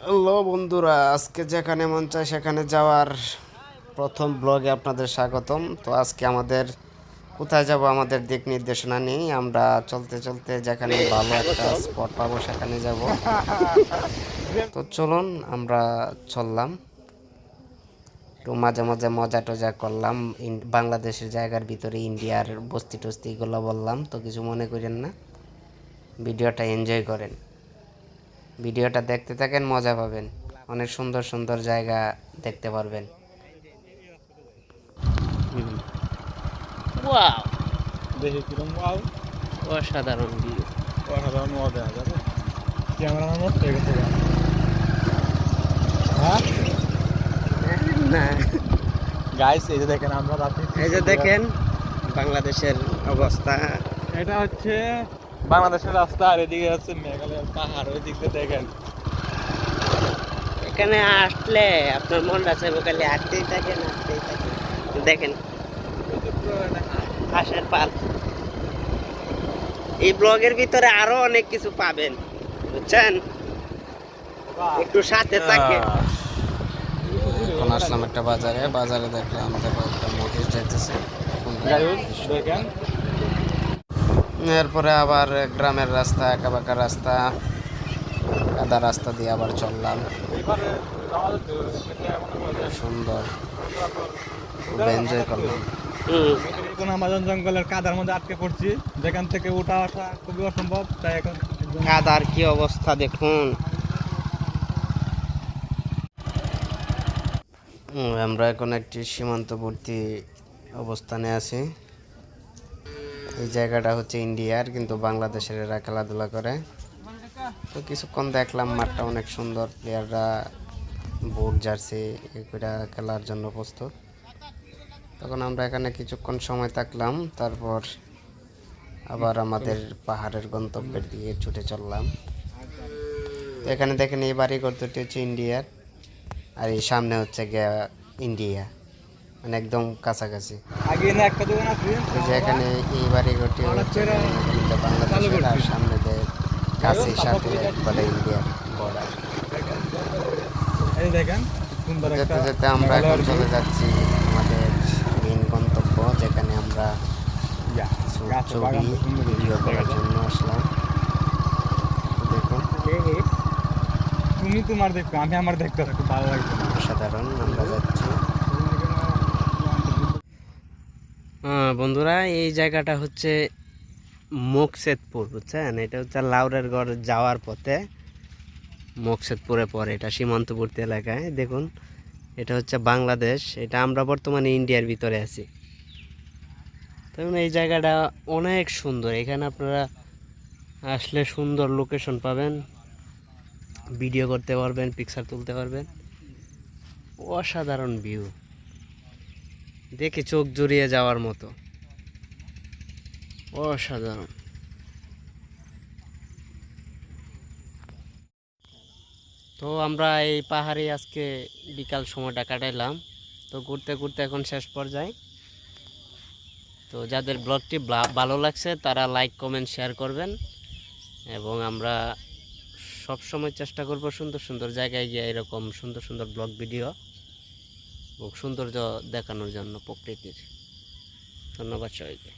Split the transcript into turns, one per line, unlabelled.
Hello বন্ধুরা, আজকে যেখানে মন চায় সেখানে যাওয়ার প্রথম ব্লগে আপনাদের স্বাগতম। তো আজকে আমাদের কোথায় যাব আমাদের দিক নির্দেশনা নেই, আমরা চলতে চলতে যেখানে ভালো একটা স্পট পাবো সেখানে যাব। তো চলুন আমরা চললাম, একটু মাঝে মাঝে মজা টজা করলাম, বাংলাদেশের জায়গার ভিতরে ইন্ডিয়ার বস্তি টস্তি এগুলো বললাম, তো কিছু মনে করেন না, ভিডিওটা এনজয় করেন, ভিডিওটা দেখতে থাকেন, মজা পাবেন, অনেক সুন্দর সুন্দর জায়গা দেখতে পারবেন। ওয়াও,
দেখি কিরম ওয়াও,
অসাধারণ ভিউ।
অসাধারণ ওয়াও দেখা যাবে। ক্যামেরাম্যান নষ্ট হয়ে গেছে। হ্যাঁ
না,
গাইস, এই যে দেখেন আমরা রাতে,
এই যে দেখেন বাংলাদেশের অবস্থা।
এটা হচ্ছে বাংলাদেশের রাস্তা, আর এদিকে হচ্ছে মেঘালয়ের পাহাড়। ওই দিকে দেখেন,
এখানে আসলে আপনার মনটা চাইবে খালি হাঁটতেই থাকেন হাঁটতেই থাকেন। দেখেন হাঁসের পাল। এই ব্লগের ভিতরে আরো অনেক কিছু পাবেন, বুঝছেন, একটু সাথে থাকেন। এখন আসলাম একটা বাজারে, বাজারে দেখলাম দেখো একটা মহিষ যাইতেছে,
দেখেন
এরপরে আবার গ্রামের রাস্তা, একা বাঁকা রাস্তা, কাদা রাস্তা দিয়ে আবার চললাম, সুন্দর, খুব এনজয় করলাম।
এখন আমাজন জঙ্গলের কাদার মধ্যে আটকে পড়ছি, যেখান থেকে ওঠা আসা খুবই অসম্ভব। তাই এখন
কাদার কি অবস্থা দেখুন। আমরা এখন একটি সীমান্তবর্তী অবস্থানে আছি। এই জায়গাটা হচ্ছে ইন্ডিয়ার, কিন্তু বাংলাদেশের এরা খেলাধুলা করে। তো কিছুক্ষণ দেখলাম, মাঠটা অনেক সুন্দর, প্লেয়াররা বুট জার্সি এগুলা খেলার জন্য প্রস্তুত। তখন আমরা এখানে কিছুক্ষণ সময় থাকলাম, তারপর আবার আমাদের পাহাড়ের গন্তব্যের দিকে ছুটে চললাম। তো এখানে দেখেন এই বাড়ি দুটি হচ্ছে ইন্ডিয়ার, আর এই সামনে হচ্ছে গিয়া ইন্ডিয়া, মানে একদম কাছাকাছি।
আগে না একটা দোকান আছে,
এই যে এখানে এই বাড়ি ঘরটি হচ্ছে বাংলাদেশের, আর সামনে কাছে সাথে একবারে ইন্ডিয়ার বর্ডার।
এই দেখেন সুন্দর একটা।
যেতে যেতে আমরা এখন চলে যাচ্ছি আমাদের মেইন গন্তব্য, যেখানে আমরা কিছু ছবি ভিডিও করার জন্য আসলাম। দেখুন
তুমি তোমার দেখো, আমি আমার দেখতে খুব ভালো লাগছে।
অসাধারণ, আমরা যাচ্ছি। বন্ধুরা, এই জায়গাটা হচ্ছে মোকশেদপুর, বুঝছেন, এটা হচ্ছে লাউরের গড় যাওয়ার পথে মোকশেদপুরে পড়ে, এটা সীমান্তবর্তী এলাকায়। দেখুন এটা হচ্ছে বাংলাদেশ, এটা আমরা বর্তমানে ইন্ডিয়ার ভিতরে আছি। তখন এই জায়গাটা অনেক সুন্দর, এখানে আপনারা আসলে সুন্দর লোকেশন পাবেন, ভিডিও করতে পারবেন, পিকচার তুলতে পারবেন, অসাধারণ ভিউ, দেখে চোখ জুড়িয়ে যাওয়ার মতো, অসাধারণ। তো আমরা এই পাহাড়ে আজকে বিকাল সময়টা কাটাইলাম। তো ঘুরতে ঘুরতে এখন শেষ পর্যায়ে। তো যাদের ব্লগটি ভালো লাগছে তারা লাইক কমেন্ট শেয়ার করবেন, এবং আমরা সব সময় চেষ্টা করব সুন্দর সুন্দর জায়গায় গিয়ে এরকম সুন্দর সুন্দর ব্লগ ভিডিও এবং সৌন্দর্য দেখানোর জন্য প্রকৃতির। ধন্যবাদ সবাইকে।